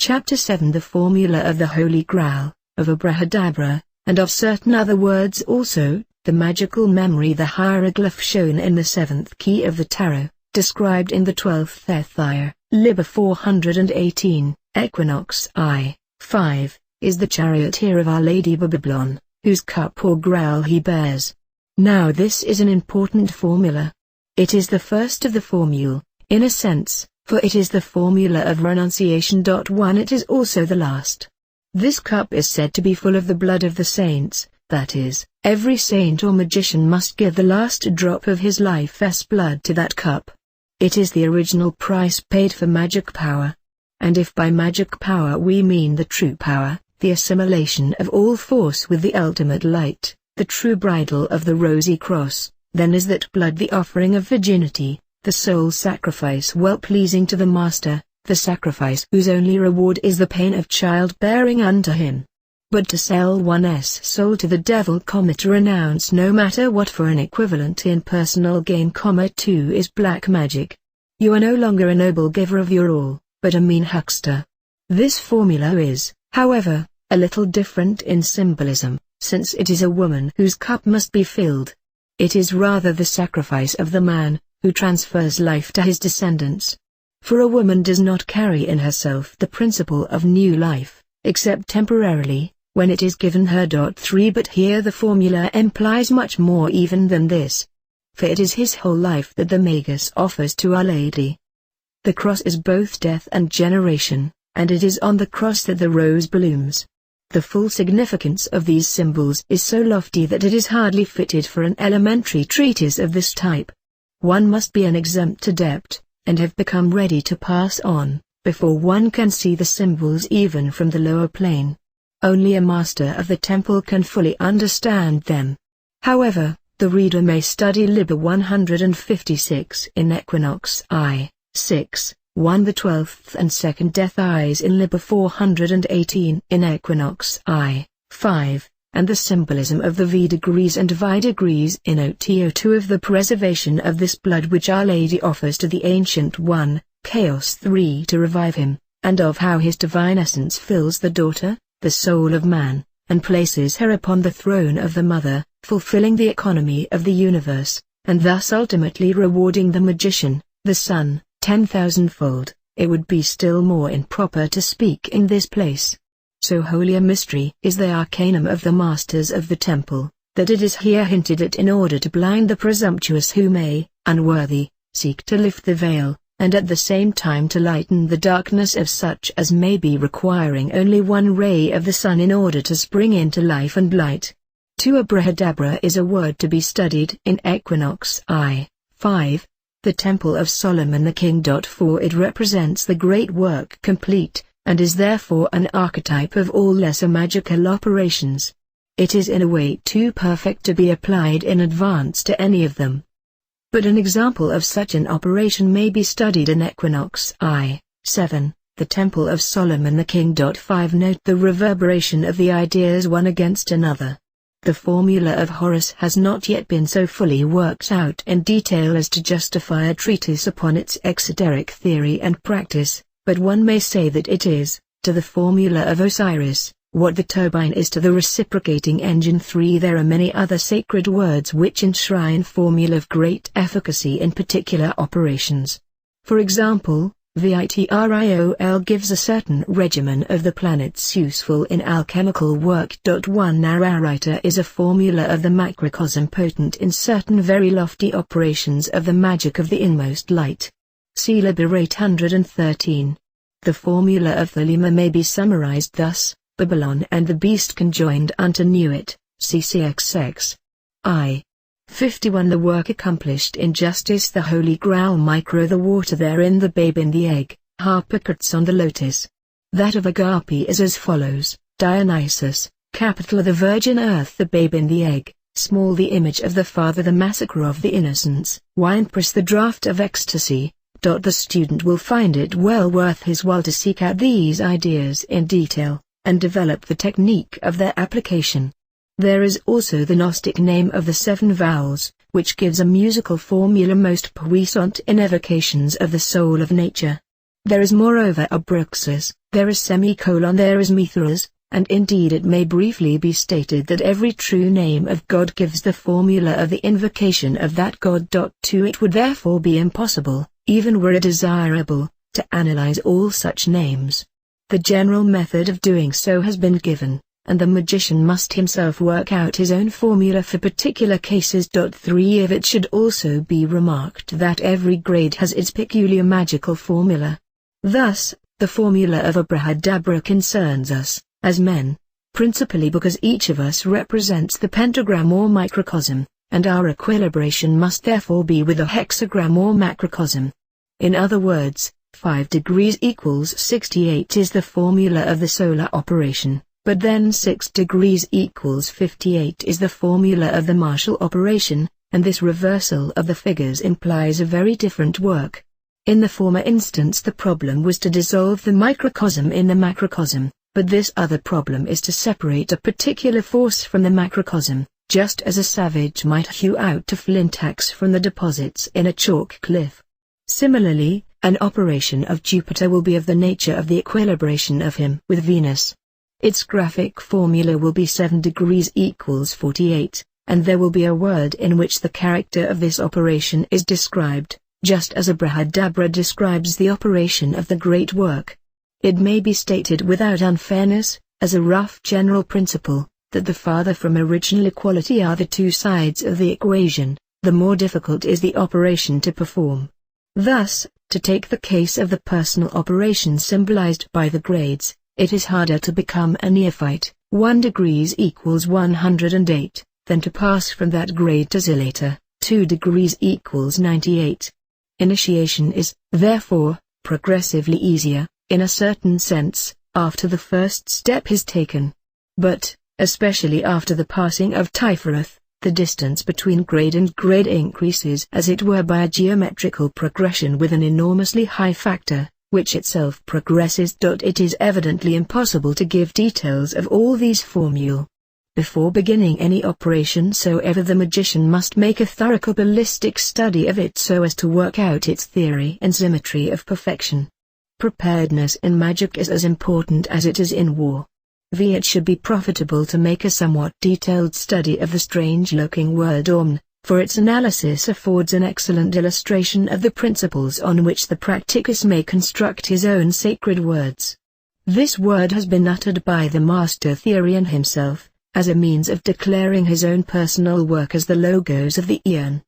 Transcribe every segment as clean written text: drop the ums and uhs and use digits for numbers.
Chapter 7 The Formula of the Holy Grail, of Abrahadabra, and of certain other words also, the magical memory, the hieroglyph shown in the 7th key of the tarot, described in the 12th Ethier, Liber 418, Equinox I-5, is the charioteer of Our Lady Babylon, whose cup or Graal he bears. Now this is an important formula. It is the first of the formule, in a sense, for it is the formula of renunciation. 1 It is also the last. This cup is said to be full of the blood of the saints, that is, every saint or magician must give the last drop of his life's blood to that cup. It is the original price paid for magic power. And if by magic power we mean the true power, the assimilation of all force with the ultimate light, the true bridle of the rosy cross, then is that blood the offering of virginity, the sole sacrifice well pleasing to the Master, the sacrifice whose only reward is the pain of childbearing unto him. But to sell one's soul to the devil, to renounce no matter what for an equivalent in personal gain, 2 is black magic. You are no longer a noble giver of your all, but a mean huckster. This formula is, however, a little different in symbolism, since it is a woman whose cup must be filled. It is rather the sacrifice of the man, who transfers life to his descendants. For a woman does not carry in herself the principle of new life, except temporarily, when it is given her. 3 But here the formula implies much more even than this. For it is his whole life that the Magus offers to Our Lady. The cross is both death and generation, and it is on the cross that the rose blooms. The full significance of these symbols is so lofty that it is hardly fitted for an elementary treatise of this type. One must be an exempt adept, and have become ready to pass on, before one can see the symbols even from the lower plane. Only a master of the temple can fully understand them. However, the reader may study Liber 156 in Equinox I-6, 1 the 12th and 2nd Ethiers in Liber 418 in Equinox I-5, and the symbolism of the V degrees and Vi degrees in OTO2 of the preservation of this blood which Our Lady offers to the Ancient One, Chaos 3 to revive him, and of how his divine essence fills the daughter, the soul of man, and places her upon the throne of the mother, fulfilling the economy of the universe, and thus ultimately rewarding the magician, the son, 10,000-fold. It would be still more improper to speak in this place. So holy a mystery is the arcanum of the masters of the temple, that it is here hinted at in order to blind the presumptuous who may, unworthy, seek to lift the veil, and at the same time to lighten the darkness of such as may be requiring only one ray of the sun in order to spring into life and light. 2 Abrahadabra is a word to be studied in Equinox I-5, the Temple of Solomon the King. 4 It represents the great work complete, and is therefore an archetype of all lesser magical operations. It is in a way too perfect to be applied in advance to any of them. But an example of such an operation may be studied in Equinox I-7, the Temple of Solomon the King. 5 Note the reverberation of the ideas one against another. The formula of Horus has not yet been so fully worked out in detail as to justify a treatise upon its exoteric theory and practice, but one may say that it is, to the formula of Osiris, what the turbine is to the reciprocating engine. 3 There are many other sacred words which enshrine formula of great efficacy in particular operations. For example, Vitriol gives a certain regimen of the planets useful in alchemical work. 1 Nararita is a formula of the macrocosm potent in certain very lofty operations of the magic of the inmost light. See Liber 813. The formula of Thelema may be summarized thus: Babylon and the beast conjoined unto Nuit, CCXX. I-51 The work accomplished in justice, the Holy Grail, micro the water therein, the babe in the egg, Harpocrates on the lotus. That of Agape is as follows: Dionysus, capital the virgin earth, the babe in the egg, small the image of the father, the massacre of the innocents, winepress the draught of ecstasy. The student will find it well worth his while to seek out these ideas in detail, and develop the technique of their application. There is also the Gnostic name of the 7 vowels, which gives a musical formula most puissant in evocations of the soul of nature. There is moreover Abruxas, there is semicolon, there is Mithras, and indeed it may briefly be stated that every true name of God gives the formula of the invocation of that God. It would therefore be impossible, even were it desirable, to analyze all such names. The general method of doing so has been given, and the magician must himself work out his own formula for particular cases. 3 Of it should also be remarked that every grade has its peculiar magical formula. Thus, the formula of Abrahadabra concerns us, as men, principally because each of us represents the pentagram or microcosm, and our equilibration must therefore be with a hexagram or macrocosm. In other words, 5 degrees equals 68 is the formula of the solar operation, but then 6 degrees equals 58 is the formula of the martial operation, and this reversal of the figures implies a very different work. In the former instance the problem was to dissolve the microcosm in the macrocosm, but this other problem is to separate a particular force from the macrocosm, just as a savage might hew out a flint axe from the deposits in a chalk cliff. Similarly, an operation of Jupiter will be of the nature of the equilibration of him with Venus. Its graphic formula will be 7 degrees equals 48, and there will be a word in which the character of this operation is described, just as Abrahadabra describes the operation of the great work. It may be stated without unfairness, as a rough general principle, that the farther from original equality are the two sides of the equation, the more difficult is the operation to perform. Thus, to take the case of the personal operation symbolized by the grades, it is harder to become a neophyte, 1 degrees equals 108, than to pass from that grade to Zelator, 2 degrees equals 98. Initiation is, therefore, progressively easier, in a certain sense, after the first step is taken. But, especially after the passing of Tiferath, the distance between grade and grade increases as it were by a geometrical progression with an enormously high factor, which itself progresses. It is evidently impossible to give details of all these formulae. Before beginning any operation soever the magician must make a thorough Kabbalistic study of it so as to work out its theory and symmetry of perfection. Preparedness in magic is as important as it is in war. It should be profitable to make a somewhat detailed study of the strange-looking word Om, for its analysis affords an excellent illustration of the principles on which the practicus may construct his own sacred words. This word has been uttered by the master Therian himself, as a means of declaring his own personal work as the logos of the eon.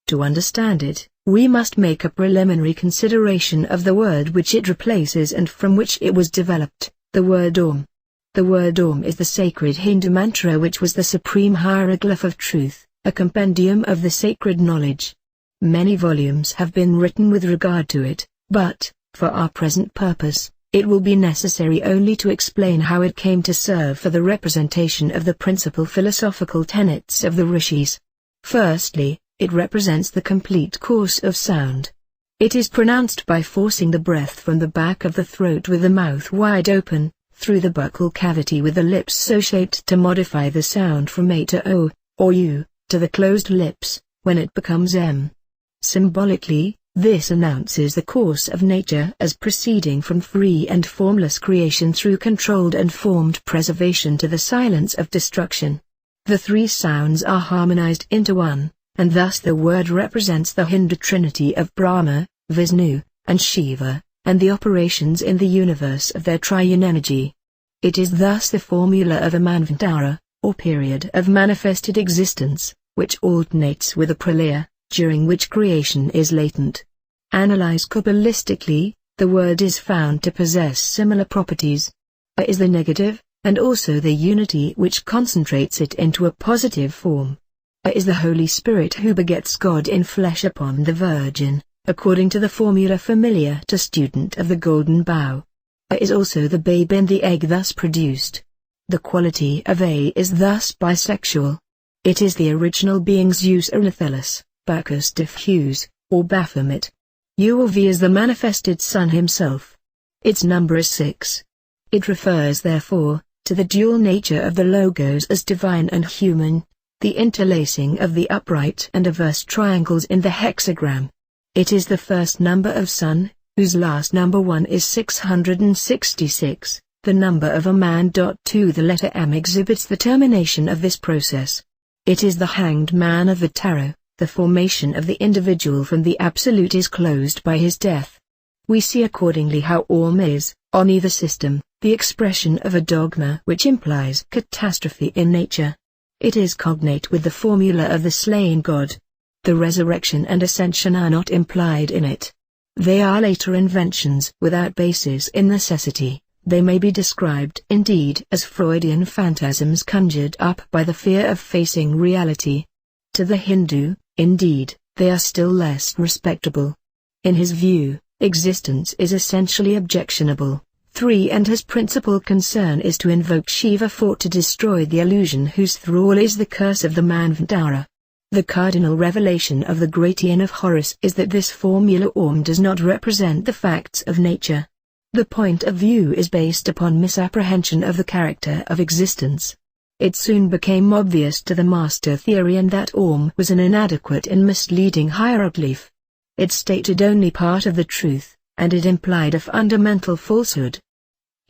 To understand it, we must make a preliminary consideration of the word which it replaces and from which it was developed, the word Om. The word Om is the sacred Hindu mantra which was the supreme hieroglyph of truth, a compendium of the sacred knowledge. Many volumes have been written with regard to it, but, for our present purpose, it will be necessary only to explain how it came to serve for the representation of the principal philosophical tenets of the rishis. Firstly, it represents the complete course of sound. It is pronounced by forcing the breath from the back of the throat with the mouth wide open, through the buccal cavity with the lips so shaped to modify the sound from A to O, or U, to the closed lips, when it becomes M. Symbolically, this announces the course of nature as proceeding from free and formless creation through controlled and formed preservation to the silence of destruction. The three sounds are harmonized into one, and thus the word represents the Hindu trinity of Brahma, Vishnu, and Shiva, and the operations in the universe of their triune energy. It is thus the formula of a manvantara, or period of manifested existence, which alternates with a pralaya, during which creation is latent. Analyzed Kabbalistically, the word is found to possess similar properties. A is the negative, and also the unity which concentrates it into a positive form. A is the Holy Spirit who begets God in flesh upon the Virgin, according to the formula familiar to student of the Golden Bough. A is also the babe in the egg thus produced. The quality of A is thus bisexual. It is the original being Zeus Ornithelus, Bacchus diffuse, or Baphomet. U or V is the manifested Son himself. Its number is 6. It refers therefore, to the dual nature of the logos as divine and human, the interlacing of the upright and averse triangles in the hexagram. It is the first number of Son, whose last number 1 is 666, the number of a man. 2. The letter M exhibits the termination of this process. It is the hanged man of the tarot. The formation of the individual from the absolute is closed by his death. We see accordingly how Orm is, on either system, the expression of a dogma which implies catastrophe in nature. It is cognate with the formula of the slain god. The resurrection and ascension are not implied in it. They are later inventions without basis in necessity. They may be described indeed as Freudian phantasms conjured up by the fear of facing reality. To the Hindu, indeed, they are still less respectable. In his view, existence is essentially objectionable. 3. And his principal concern is to invoke Shiva to destroy the illusion whose thrall is the curse of the Manvantara. The cardinal revelation of the great Ian of Horus is that this formula Orm does not represent the facts of nature. The point of view is based upon misapprehension of the character of existence. It soon became obvious to the master Therian that Orm was an inadequate and misleading hieroglyph. It stated only part of the truth, and it implied a fundamental falsehood.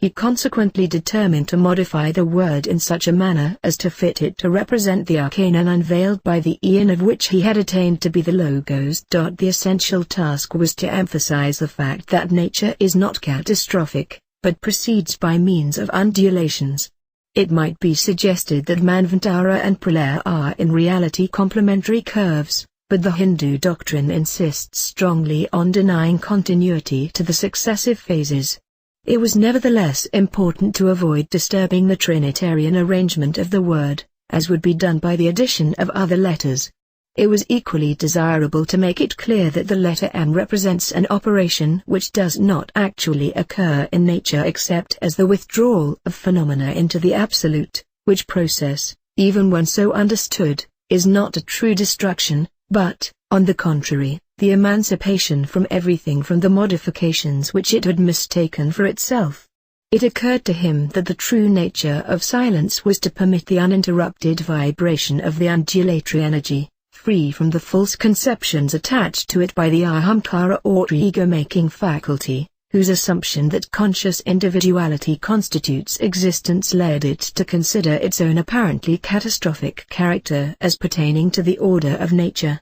He consequently determined to modify the word in such a manner as to fit it to represent the arcana unveiled by the Ian of which he had attained to be the logos. The essential task was to emphasize the fact that nature is not catastrophic, but proceeds by means of undulations. It might be suggested that Manvantara and Pralaya are in reality complementary curves, but the Hindu doctrine insists strongly on denying continuity to the successive phases. It was nevertheless important to avoid disturbing the Trinitarian arrangement of the word, as would be done by the addition of other letters. It was equally desirable to make it clear that the letter M represents an operation which does not actually occur in nature except as the withdrawal of phenomena into the absolute, which process, even when so understood, is not a true destruction, but, on the contrary, the emancipation from everything from the modifications which it had mistaken for itself. It occurred to him that the true nature of silence was to permit the uninterrupted vibration of the undulatory energy, free from the false conceptions attached to it by the ahamkara or ego-making faculty, whose assumption that conscious individuality constitutes existence led it to consider its own apparently catastrophic character as pertaining to the order of nature.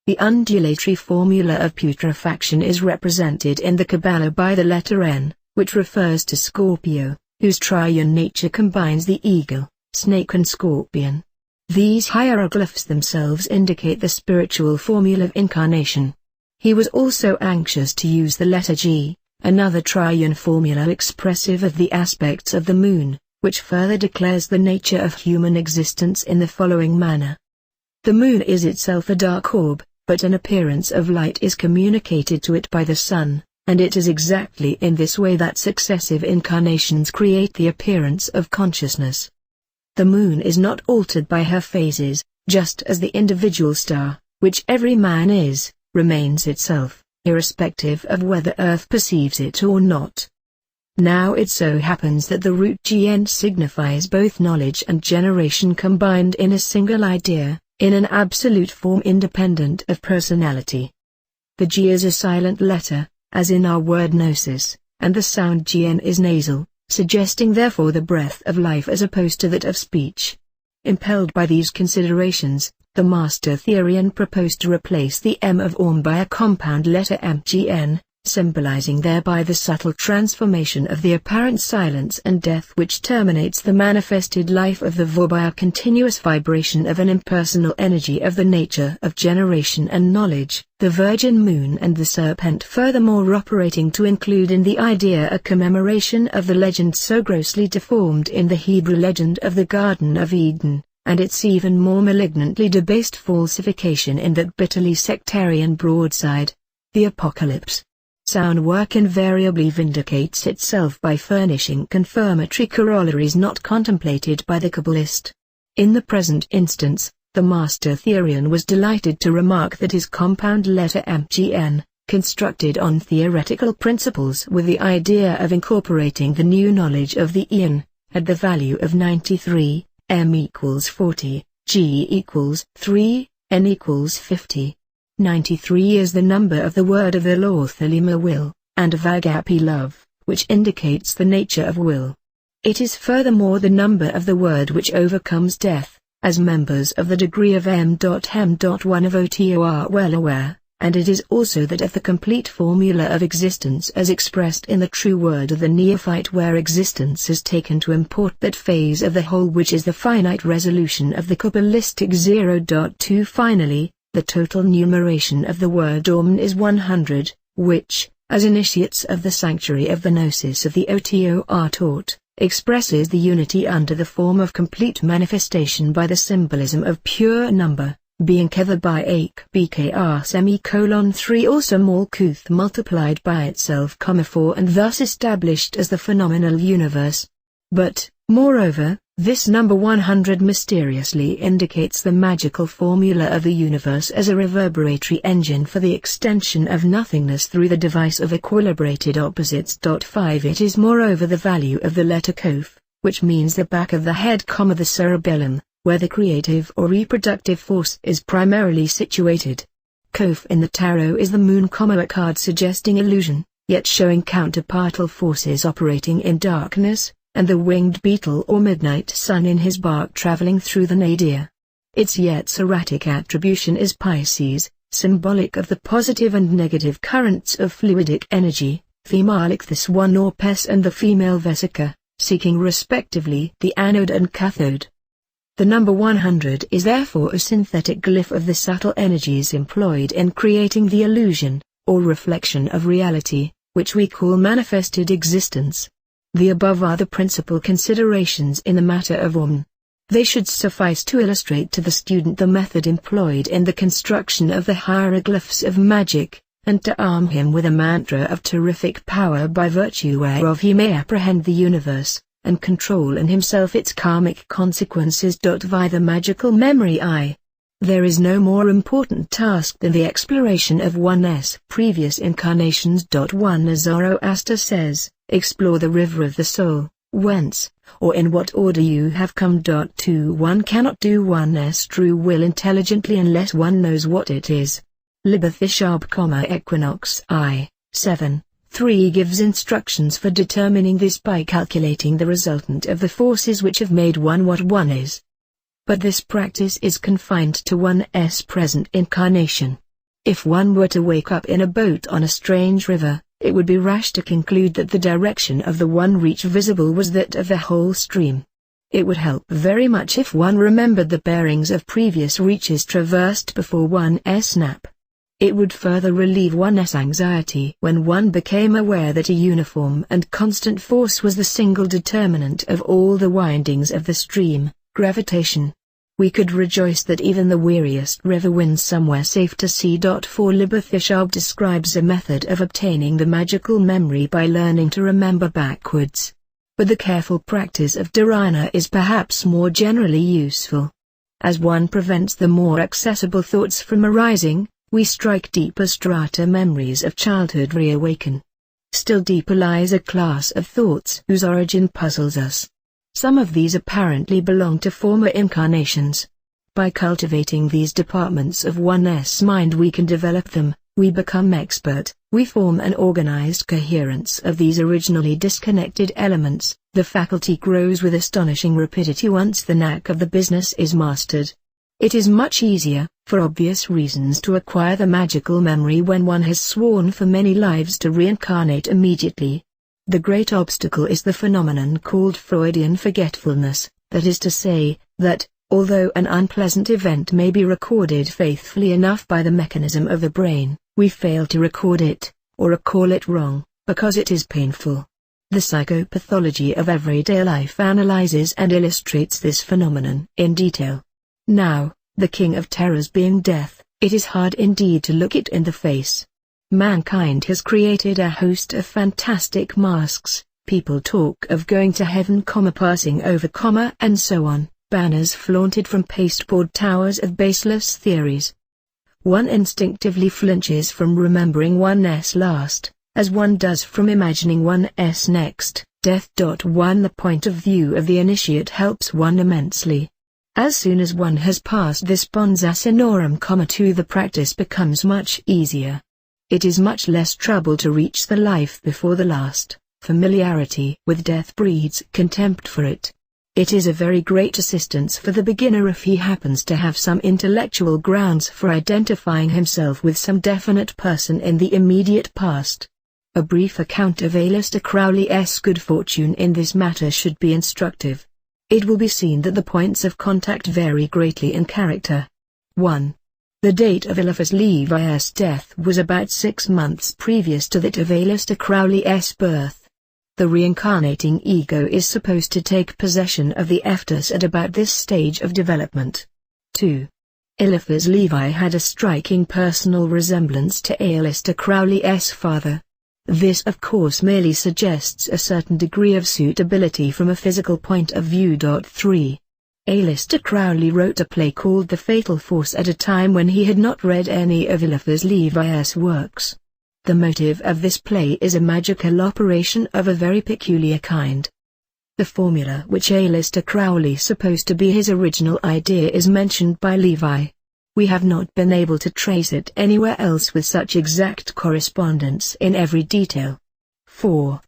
The undulatory formula of putrefaction is represented in the Kabbalah by the letter N, which refers to Scorpio, whose triune nature combines the eagle, snake and scorpion. These hieroglyphs themselves indicate the spiritual formula of incarnation. He was also anxious to use the letter G, another triune formula expressive of the aspects of the moon, which further declares the nature of human existence in the following manner. The moon is itself a dark orb, but an appearance of light is communicated to it by the sun, and it is exactly in this way that successive incarnations create the appearance of consciousness. The moon is not altered by her phases, just as the individual star, which every man is, remains itself, irrespective of whether Earth perceives it or not. Now it so happens that the root Gn signifies both knowledge and generation combined in a single idea, in an absolute form independent of personality. The G is a silent letter, as in our word gnosis, and the sound Gn is nasal, suggesting therefore the breath of life as opposed to that of speech. Impelled by these considerations, the master Therian proposed to replace the M of Orm by a compound letter Mgn, symbolizing thereby the subtle transformation of the apparent silence and death which terminates the manifested life of the Vor by a continuous vibration of an impersonal energy of the nature of generation and knowledge, the virgin moon and the serpent furthermore operating to include in the idea a commemoration of the legend so grossly deformed in the Hebrew legend of the Garden of Eden, and its even more malignantly debased falsification in that bitterly sectarian broadside, the Apocalypse. Sound work invariably vindicates itself by furnishing confirmatory corollaries not contemplated by the Kabbalist. In the present instance, the master Therian was delighted to remark that his compound letter Mgn, constructed on theoretical principles with the idea of incorporating the new knowledge of the Ian, had the value of 93, M equals 40, G equals 3, N equals 50. 93 is the number of the word of the Lord Thelema will, and Vagapi love, which indicates the nature of will. It is furthermore the number of the word which overcomes death, as members of the degree of M.M.1 of OTO are well aware, and it is also that of the complete formula of existence as expressed in the true word of the neophyte, where existence is taken to import that phase of the whole which is the finite resolution of the Kabbalistic 0.2. Finally, the total numeration of the word Om is 100, which, as initiates of the sanctuary of the Gnosis of the OTO are taught, expresses the unity under the form of complete manifestation by the symbolism of pure number, being kever by ak bkr semicolon 3 or Malkuth multiplied by itself, 4, and thus established as the phenomenal universe. But, moreover, this number 100 mysteriously indicates the magical formula of the universe as a reverberatory engine for the extension of nothingness through the device of equilibrated opposites. 5. It is moreover the value of the letter Kof, which means the back of the head, the cerebellum, where the creative or reproductive force is primarily situated. Kof in the tarot is the moon, a card suggesting illusion, yet showing counterpartal forces operating in darkness, and the winged beetle or midnight sun in his bark traveling through the nadir. Its yet erratic attribution is Pisces, symbolic of the positive and negative currents of fluidic energy, femalic the swan or pes and the female vesica, seeking respectively the anode and cathode. The number 100 is therefore a synthetic glyph of the subtle energies employed in creating the illusion, or reflection of reality, which we call manifested existence. The above are the principal considerations in the matter of Om. They should suffice to illustrate to the student the method employed in the construction of the hieroglyphs of magic, and to arm him with a mantra of terrific power by virtue whereof he may apprehend the universe, and control in himself its karmic consequences. Via the magical memory there is no more important task than the exploration of one's previous incarnations. 1 As Zoroaster says, explore the river of the soul, whence, or in what order you have come. 2 One cannot do one's true will intelligently unless one knows what it is. Libethishab, Equinox 7. 3 gives instructions for determining this by calculating the resultant of the forces which have made one what one is. But this practice is confined to one's present incarnation. If one were to wake up in a boat on a strange river, it would be rash to conclude that the direction of the one reach visible was that of the whole stream. It would help very much if one remembered the bearings of previous reaches traversed before one's snap. It would further relieve one's anxiety when one became aware that a uniform and constant force was the single determinant of all the windings of the stream, gravitation. We could rejoice that even the weariest river wins somewhere safe to sea. 4 Libethishab describes a method of obtaining the magical memory by learning to remember backwards. But the careful practice of dharana is perhaps more generally useful. As one prevents the more accessible thoughts from arising, we strike deeper strata. Memories of childhood reawaken. Still deeper lies a class of thoughts whose origin puzzles us. Some of these apparently belong to former incarnations. By cultivating these departments of one's mind we can develop them, we become expert, we form an organized coherence of these originally disconnected elements. The faculty grows with astonishing rapidity once the knack of the business is mastered. It is much easier, for obvious reasons, to acquire the magical memory when one has sworn for many lives to reincarnate immediately. The great obstacle is the phenomenon called Freudian forgetfulness, that is to say, that, although an unpleasant event may be recorded faithfully enough by the mechanism of the brain, we fail to record it, or recall it wrong, because it is painful. The psychopathology of everyday life analyzes and illustrates this phenomenon in detail. Now, the king of terrors being death, it is hard indeed to look it in the face. Mankind has created a host of fantastic masks. People talk of going to heaven, passing over, and so on, banners flaunted from pasteboard towers of baseless theories. One instinctively flinches from remembering one's last, as one does from imagining one's next death. 1 The point of view of the initiate helps one immensely. As soon as one has passed this pons asinorum, 2 the practice becomes much easier. It is much less trouble to reach the life before the last. Familiarity with death breeds contempt for it. It is a very great assistance for the beginner if he happens to have some intellectual grounds for identifying himself with some definite person in the immediate past. A brief account of Aleister Crowley's good fortune in this matter should be instructive. It will be seen that the points of contact vary greatly in character. 1. The date of Eliphas Levi's death was about 6 months previous to that of Aleister Crowley's birth. The reincarnating ego is supposed to take possession of the fetus at about this stage of development. 2. Eliphas Levi had a striking personal resemblance to Aleister Crowley's father. This of course merely suggests a certain degree of suitability from a physical point of view. 3. Aleister Crowley wrote a play called The Fatal Force at a time when he had not read any of Eliphas Levi's works. The motive of this play is a magical operation of a very peculiar kind. The formula which Aleister Crowley supposed to be his original idea is mentioned by Levi. We have not been able to trace it anywhere else with such exact correspondence in every detail. 4.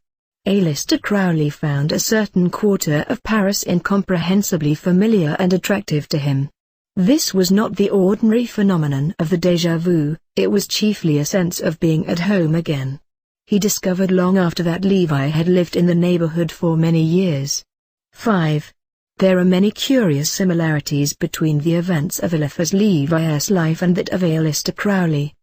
Aleister Crowley found a certain quarter of Paris incomprehensibly familiar and attractive to him. This was not the ordinary phenomenon of the déjà vu, it was chiefly a sense of being at home again. He discovered long after that Levi had lived in the neighborhood for many years. 5. There are many curious similarities between the events of Eliphas Levi's life and that of Aleister Crowley.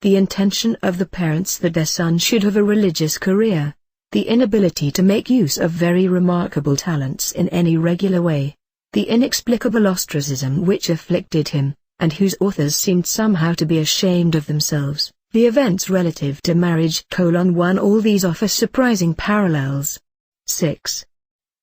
The intention of the parents that their son should have a religious career. The inability to make use of very remarkable talents in any regular way. The inexplicable ostracism which afflicted him, and whose authors seemed somehow to be ashamed of themselves. The events relative to marriage: 1 All these offer surprising parallels. 6.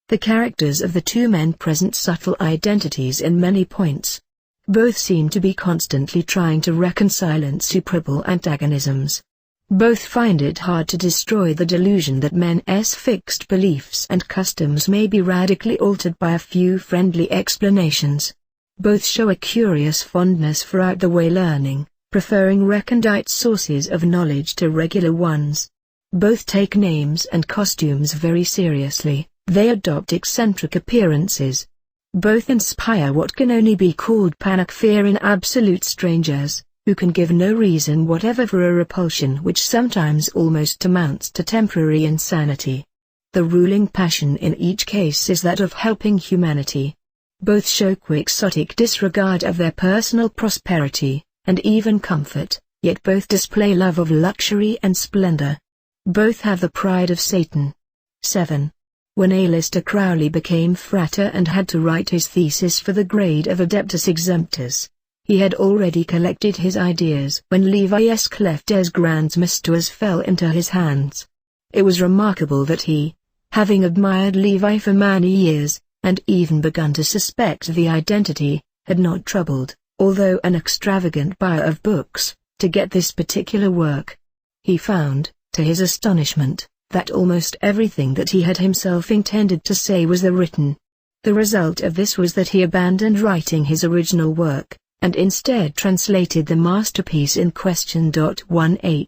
The characters of the two men present subtle identities in many points. Both seem to be constantly trying to reconcile insuperable antagonisms. Both find it hard to destroy the delusion that men's fixed beliefs and customs may be radically altered by a few friendly explanations. Both show a curious fondness for out-the-way learning, preferring recondite sources of knowledge to regular ones. Both take names and costumes very seriously, they adopt eccentric appearances. Both inspire what can only be called panic fear in absolute strangers, who can give no reason whatever for a repulsion which sometimes almost amounts to temporary insanity. The ruling passion in each case is that of helping humanity. Both show quixotic disregard of their personal prosperity, and even comfort, yet both display love of luxury and splendor. Both have the pride of Satan. 7. When Aleister Crowley became frater and had to write his thesis for the grade of Adeptus Exemptus, he had already collected his ideas when Levi's Clef des Grands Mystères fell into his hands. It was remarkable that he, having admired Levi for many years, and even begun to suspect the identity, had not troubled, although an extravagant buyer of books, to get this particular work. He found, to his astonishment, that almost everything that he had himself intended to say was there written. The result of this was that he abandoned writing his original work, and instead translated the masterpiece in question. 18.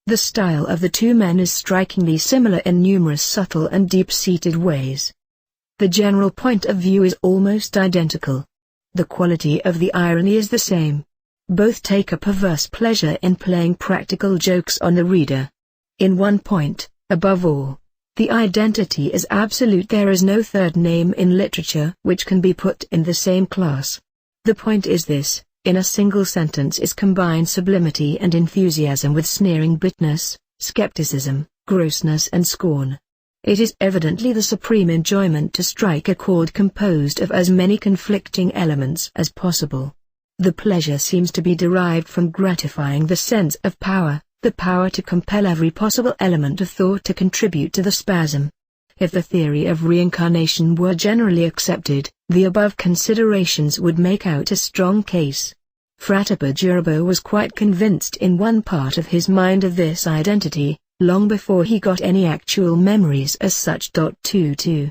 The style of the two men is strikingly similar in numerous subtle and deep-seated ways. The general point of view is almost identical. The quality of the irony is the same. Both take a perverse pleasure in playing practical jokes on the reader. In one point, above all, the identity is absolute. There is no third name in literature which can be put in the same class. The point is this: in a single sentence is combined sublimity and enthusiasm with sneering bitterness, skepticism, grossness and scorn. It is evidently the supreme enjoyment to strike a chord composed of as many conflicting elements as possible. The pleasure seems to be derived from gratifying the sense of power, the power to compel every possible element of thought to contribute to the spasm. If the theory of reincarnation were generally accepted, the above considerations would make out a strong case. Frater Perdurabo was quite convinced in one part of his mind of this identity, long before he got any actual memories as such. 22.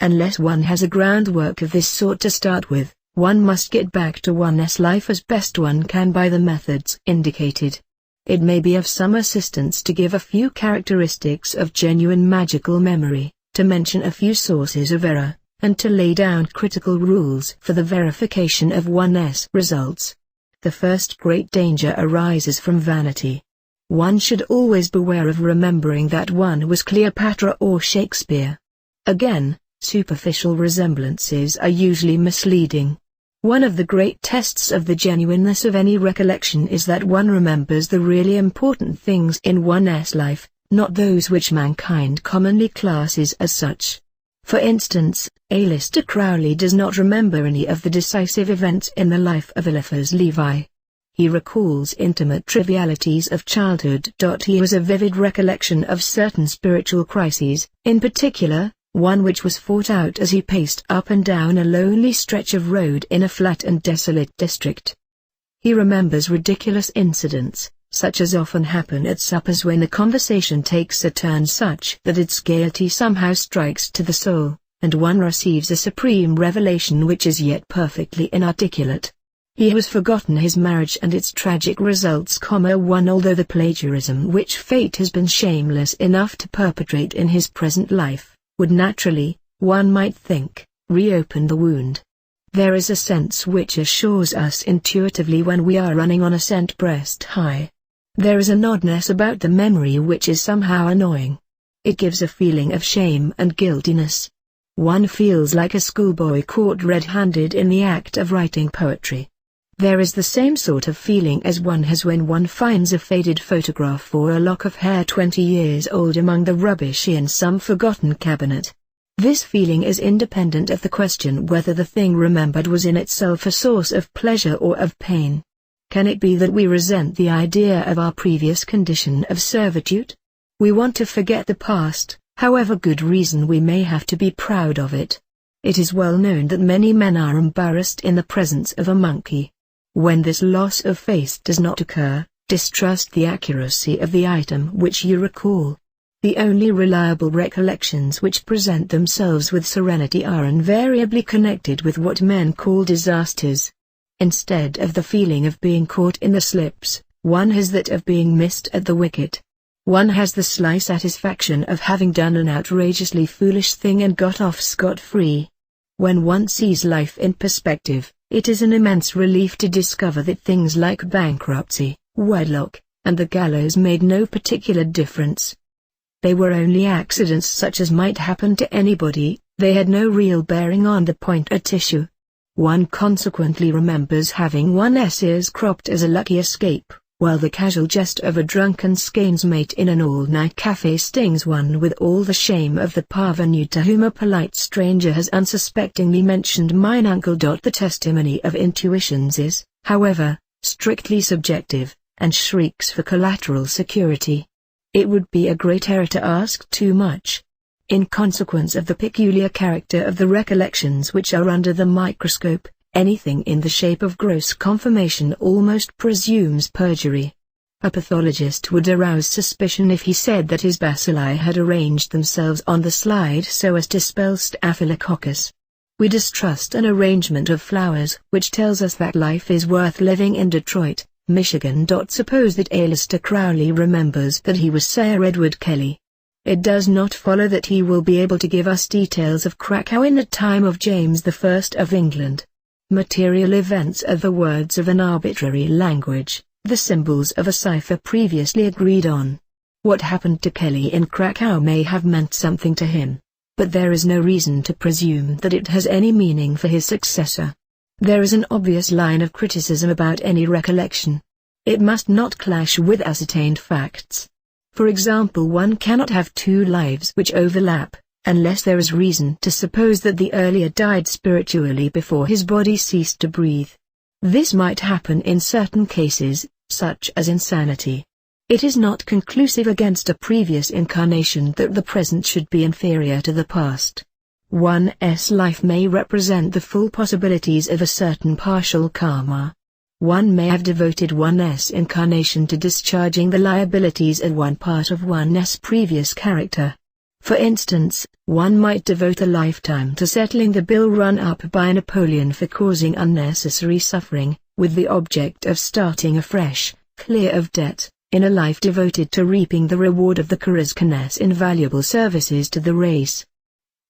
Unless one has a groundwork of this sort to start with, one must get back to one's life as best one can by the methods indicated. It may be of some assistance to give a few characteristics of genuine magical memory, to mention a few sources of error, and to lay down critical rules for the verification of one's results. The first great danger arises from vanity. One should always beware of remembering that one was Cleopatra or Shakespeare. Again, superficial resemblances are usually misleading. One of the great tests of the genuineness of any recollection is that one remembers the really important things in one's life, not those which mankind commonly classes as such. For instance, Aleister Crowley does not remember any of the decisive events in the life of Eliphas Levi. He recalls intimate trivialities of childhood. He has a vivid recollection of certain spiritual crises, in particular, one which was fought out as he paced up and down a lonely stretch of road in a flat and desolate district. He remembers ridiculous incidents, such as often happen at suppers when the conversation takes a turn such that its gaiety somehow strikes to the soul, and one receives a supreme revelation which is yet perfectly inarticulate. He has forgotten his marriage and its tragic results, although the plagiarism which fate has been shameless enough to perpetrate in his present life would naturally, one might think, reopen the wound. There is a sense which assures us intuitively when we are running on a scent breast high. There is an oddness about the memory which is somehow annoying. It gives a feeling of shame and guiltiness. One feels like a schoolboy caught red-handed in the act of writing poetry. There is the same sort of feeling as one has when one finds a faded photograph or a lock of hair 20 years old among the rubbish in some forgotten cabinet. This feeling is independent of the question whether the thing remembered was in itself a source of pleasure or of pain. Can it be that we resent the idea of our previous condition of servitude? We want to forget the past, however good reason we may have to be proud of it. It is well known that many men are embarrassed in the presence of a monkey. When this loss of face does not occur, distrust the accuracy of the item which you recall. The only reliable recollections which present themselves with serenity are invariably connected with what men call disasters. Instead of the feeling of being caught in the slips, one has that of being missed at the wicket. One has the sly satisfaction of having done an outrageously foolish thing and got off scot-free. When one sees life in perspective, it is an immense relief to discover that things like bankruptcy, wedlock, and the gallows made no particular difference. They were only accidents such as might happen to anybody, they had no real bearing on the point at issue. One consequently remembers having one's ears cropped as a lucky escape, while the casual jest of a drunken skeins mate in an all-night cafe stings one with all the shame of the parvenu to whom a polite stranger has unsuspectingly mentioned "mine uncle." The testimony of intuitions is, however, strictly subjective, and shrieks for collateral security. It would be a great error to ask too much. In consequence of the peculiar character of the recollections which are under the microscope, anything in the shape of gross confirmation almost presumes perjury. A pathologist would arouse suspicion if he said that his bacilli had arranged themselves on the slide so as to spell Staphylococcus. We distrust an arrangement of flowers which tells us that life is worth living in Detroit, Michigan. Suppose that Aleister Crowley remembers that he was Sir Edward Kelly. It does not follow that he will be able to give us details of Krakow in the time of James I of England. Material events are the words of an arbitrary language, the symbols of a cipher previously agreed on. What happened to Kelly in Krakow may have meant something to him, but there is no reason to presume that it has any meaning for his successor. There is an obvious line of criticism about any recollection. It must not clash with ascertained facts. For example, one cannot have two lives which overlap, unless there is reason to suppose that the earlier died spiritually before his body ceased to breathe. This might happen in certain cases, such as insanity. It is not conclusive against a previous incarnation that the present should be inferior to the past. One's life may represent the full possibilities of a certain partial karma. One may have devoted one's incarnation to discharging the liabilities of one part of one's previous character. For instance, one might devote a lifetime to settling the bill run up by Napoleon for causing unnecessary suffering, with the object of starting afresh, clear of debt, in a life devoted to reaping the reward of the Kharizkan's invaluable services to the race.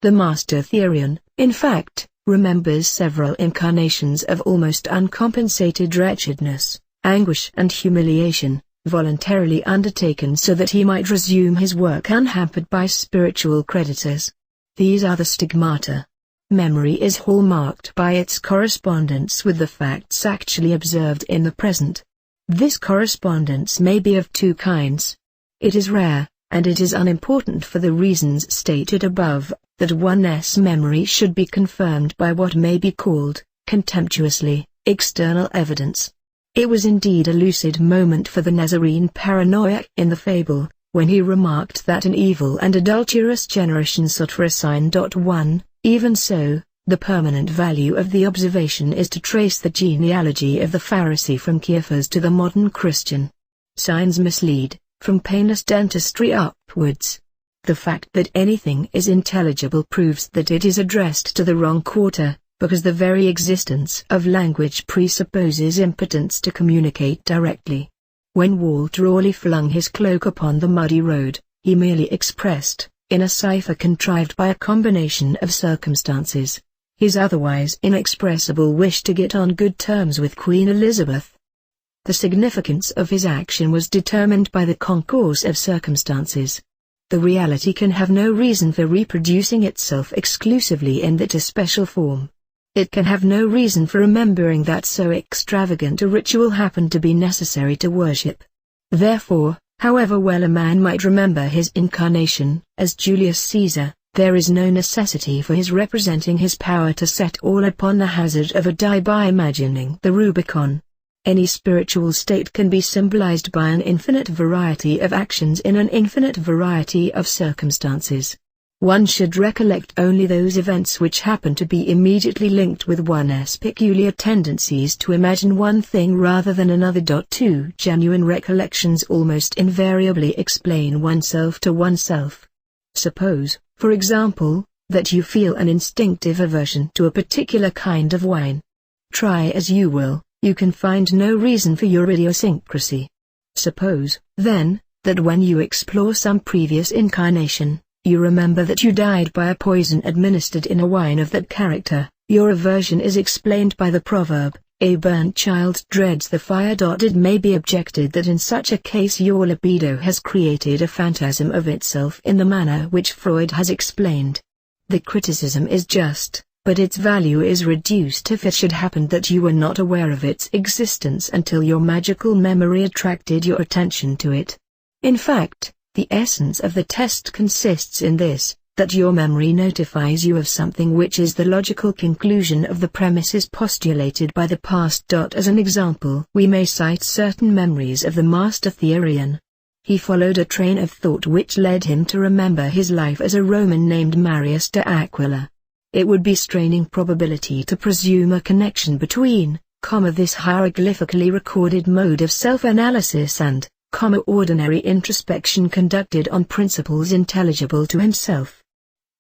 The Master Therion, in fact, remembers several incarnations of almost uncompensated wretchedness, anguish and humiliation, voluntarily undertaken so that he might resume his work unhampered by spiritual creditors. These are the stigmata. Memory is hallmarked by its correspondence with the facts actually observed in the present. This correspondence may be of two kinds. It is rare, and it is unimportant for the reasons stated above, that one's memory should be confirmed by what may be called, contemptuously, external evidence. It was indeed a lucid moment for the Nazarene paranoiac in the fable, when he remarked that an evil and adulterous generation sought for a sign. 1. Even so, the permanent value of the observation is to trace the genealogy of the Pharisee from Caiaphas to the modern Christian. Signs mislead, from painless dentistry upwards. The fact that anything is intelligible proves that it is addressed to the wrong quarter, because the very existence of language presupposes impotence to communicate directly. When Walter Raleigh flung his cloak upon the muddy road, he merely expressed, in a cipher contrived by a combination of circumstances, his otherwise inexpressible wish to get on good terms with Queen Elizabeth. The significance of his action was determined by the concourse of circumstances. The reality can have no reason for reproducing itself exclusively in that especial form. It can have no reason for remembering that so extravagant a ritual happened to be necessary to worship. Therefore, however well a man might remember his incarnation, as Julius Caesar, there is no necessity for his representing his power to set all upon the hazard of a die by imagining the Rubicon. Any spiritual state can be symbolized by an infinite variety of actions in an infinite variety of circumstances. One should recollect only those events which happen to be immediately linked with one's peculiar tendencies to imagine one thing rather than another. 2. Genuine recollections almost invariably explain oneself to oneself. Suppose, for example, that you feel an instinctive aversion to a particular kind of wine. Try as you will, you can find no reason for your idiosyncrasy. Suppose, then, that when you explore some previous incarnation, you remember that you died by a poison administered in a wine of that character. Your aversion is explained by the proverb, "A burnt child dreads the fire." It may be objected that in such a case your libido has created a phantasm of itself in the manner which Freud has explained. The criticism is just, but its value is reduced if it should happen that you were not aware of its existence until your magical memory attracted your attention to it. In fact, the essence of the test consists in this, that your memory notifies you of something which is the logical conclusion of the premises postulated by the past. As an example, we may cite certain memories of the Master Therion. He followed a train of thought which led him to remember his life as a Roman named Marius de Aquila. It would be straining probability to presume a connection between, this hieroglyphically recorded mode of self-analysis and, ordinary introspection conducted on principles intelligible to himself.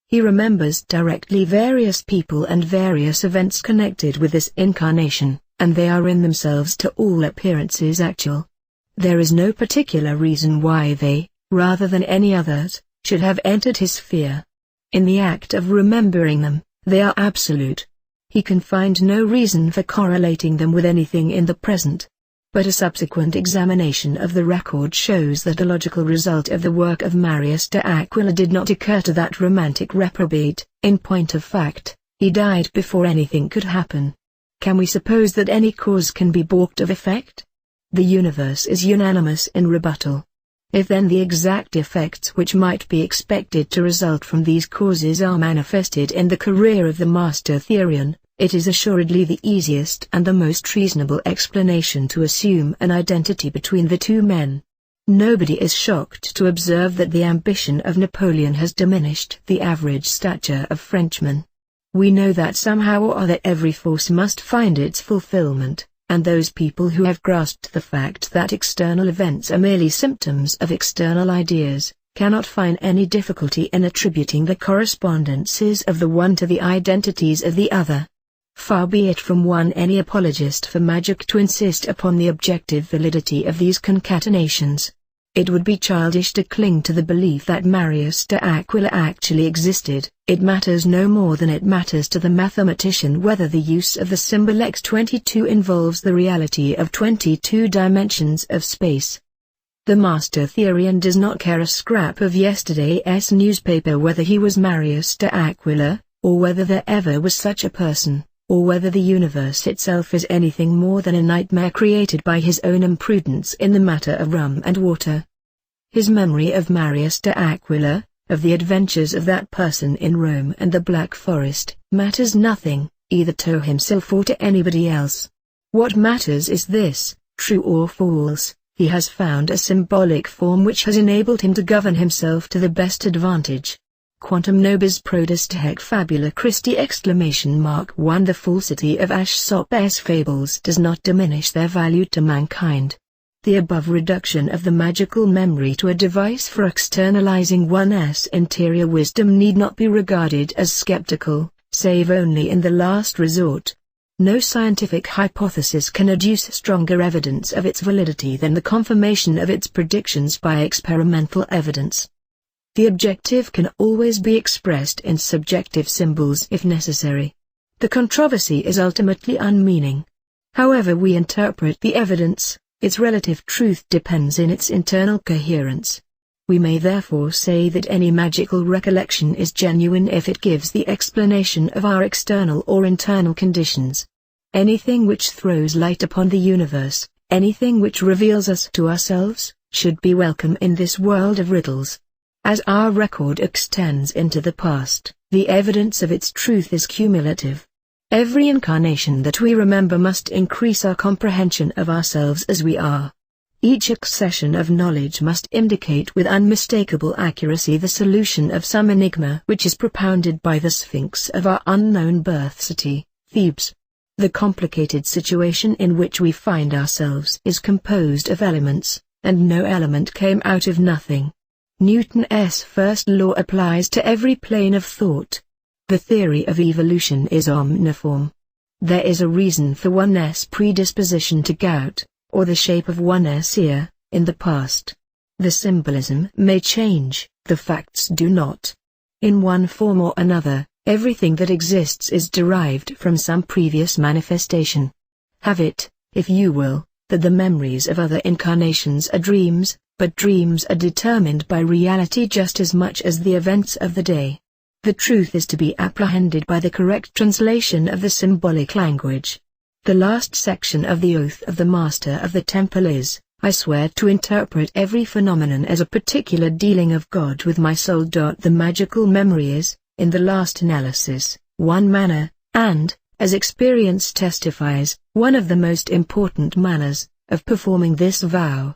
He remembers directly various people and various events connected with this incarnation, and they are in themselves to all appearances actual. There is no particular reason why they, rather than any others, should have entered his sphere. In the act of remembering them, they are absolute. He can find no reason for correlating them with anything in the present. But a subsequent examination of the record shows that a logical result of the work of Marius de Aquila did not occur to that romantic reprobate. In point of fact, he died before anything could happen. Can we suppose that any cause can be balked of effect? The universe is unanimous in rebuttal. If then the exact effects which might be expected to result from these causes are manifested in the career of the Master Therion, it is assuredly the easiest and the most reasonable explanation to assume an identity between the two men. Nobody is shocked to observe that the ambition of Napoleon has diminished the average stature of Frenchmen. We know that somehow or other every force must find its fulfillment, and those people who have grasped the fact that external events are merely symptoms of external ideas, cannot find any difficulty in attributing the correspondences of the one to the identities of the other. Far be it from any apologist for magic to insist upon the objective validity of these concatenations. It would be childish to cling to the belief that Marius de Aquila actually existed. It matters no more than it matters to the mathematician whether the use of the symbol x22 involves the reality of 22 dimensions of space. The master Therian does not care a scrap of yesterday's newspaper whether he was Marius de Aquila, or whether there ever was such a person, or whether the universe itself is anything more than a nightmare created by his own imprudence in the matter of rum and water. His memory of Marius de Aquila, of the adventures of that person in Rome and the Black Forest, matters nothing, either to himself or to anybody else. What matters is this: true or false, he has found a symbolic form which has enabled him to govern himself to the best advantage. Quantum nobis prodest haec fabula Christi ! The falsity of Aesop's fables does not diminish their value to mankind. The above reduction of the magical memory to a device for externalizing one's interior wisdom need not be regarded as skeptical, save only in the last resort. No scientific hypothesis can adduce stronger evidence of its validity than the confirmation of its predictions by experimental evidence. The objective can always be expressed in subjective symbols if necessary. The controversy is ultimately unmeaning. However we interpret the evidence, its relative truth depends in its internal coherence. We may therefore say that any magical recollection is genuine if it gives the explanation of our external or internal conditions. Anything which throws light upon the universe, anything which reveals us to ourselves, should be welcome in this world of riddles. As our record extends into the past, the evidence of its truth is cumulative. Every incarnation that we remember must increase our comprehension of ourselves as we are. Each accession of knowledge must indicate with unmistakable accuracy the solution of some enigma which is propounded by the Sphinx of our unknown birth city, Thebes. The complicated situation in which we find ourselves is composed of elements, and no element came out of nothing. Newton's first law applies to every plane of thought. The theory of evolution is omniform. There is a reason for one's predisposition to gout, or the shape of one's ear, in the past. The symbolism may change, the facts do not. In one form or another, everything that exists is derived from some previous manifestation. Have it, if you will, that the memories of other incarnations are dreams, but dreams are determined by reality just as much as the events of the day. The truth is to be apprehended by the correct translation of the symbolic language. The last section of the oath of the Master of the Temple is, I swear to interpret every phenomenon as a particular dealing of God with my soul. The magical memory is, in the last analysis, one manner, and, as experience testifies, one of the most important manners, of performing this vow.